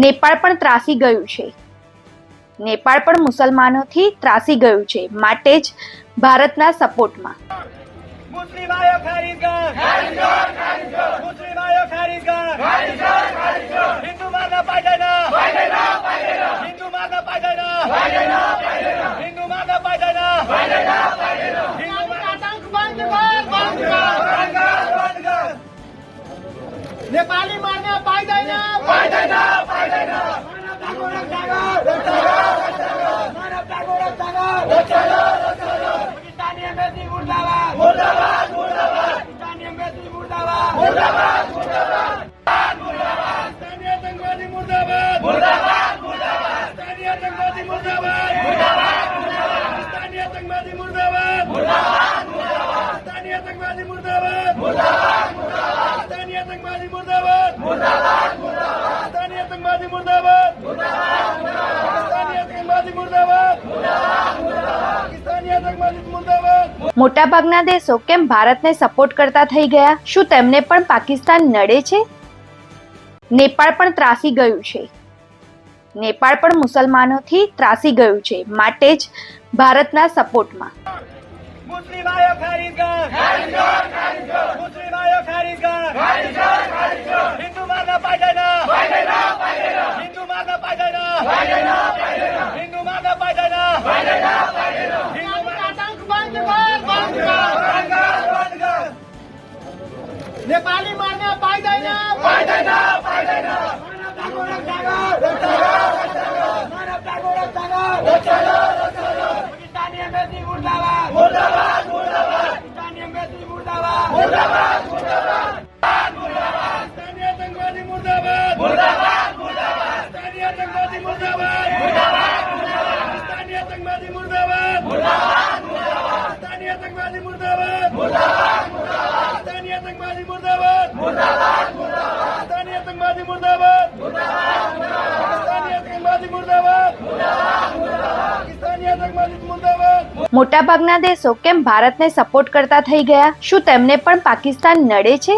નેપાળ પણ ત્રાસી ગયું છે. નેપાળ પણ મુસલમાનોથી ત્રાસી ગયું છે, માટે જ ભારતના સપોર્ટમાં. મુસ્લિમ આયો ખારીજ કર, મુસ્લિમ આયો ખારીજ કર, હિન્દુ મારના પાયદાના, હિન્દુ મારના પાયદાના, હિન્દુ મારના પાયદાના, હિન્દુ આતંક બંધ કર. नेपाली मार्न पाइदैन, मानवताको रक्षा गर, पाकिस्तानी एम्बेसी मुर्दाबाद, पाकिस्तानी एम्बेसी मुर्दाबाद, पाकिस्तानी आतंकवादी मुर्दाबाद, पाकिस्तानी आतंकवादी मुर्दाबाद, पाकिस्तानी आतंकवादी मुर्दाबाद, पाकिस्तानी आतंकवादी मुर्दाबाद, पाकिस्तानी आतंकवादी मुर्दाबाद, पाकिस्तानी आतंकवादी मुर्दाबाद, पाकिस्तानी आतंकवादी मुर्दाबाद, पाकिस्तानी आतंकवादी मुर्दाबाद. મોટાભાગના દેશો કેમ ભારતને સપોર્ટ કરતા થઈ ગયા? શું તેમને પણ પાકિસ્તાન નડે છે? નેપાળ પણ ત્રાસી ગયું છે. નેપાળ પણ મુસલમાનોથી ત્રાસી ગયું છે, માટે જ ભારતના સપોર્ટમાં. મુસ્લિમ આયો ખારીજ કર, મુસ્લિમ આયો ખારીજ કર, હિન્દુ મારના પાયદાના, હિન્દુ મારના પાયદાના, હિન્દુ મારના પાયદાના, હિન્દુ આતંક બંધ કર. नेपाली मार्न पाइदैन, मानवताको रक्षा गर, पाकिस्तानी एम्बेसी मुर्दाबाद, पाकिस्तानी एम्बेसी मुर्दाबाद, पाकिस्तानी आतंकवादी मुर्दाबाद, पाकिस्तानी आतंकवादी मुर्दाबाद, पाकिस्तानी आतंकवादी मुर्दाबाद, पाकिस्तानी आतंकवादी मुर्दाबाद, पाकिस्तानी आतंकवादी मुर्दाबाद, पाकिस्तानी आतंकवादी मुर्दाबाद, पाकिस्तानी आतंकवादी मुर्दाबाद, पाकिस्तानी आतंकवादी मुर्दाबाद. મોટાભાગના દેશો કેમ ભારતને સપોર્ટ કરતા થઈ ગયા? શું તેમને પણ પાકિસ્તાન નડે છે?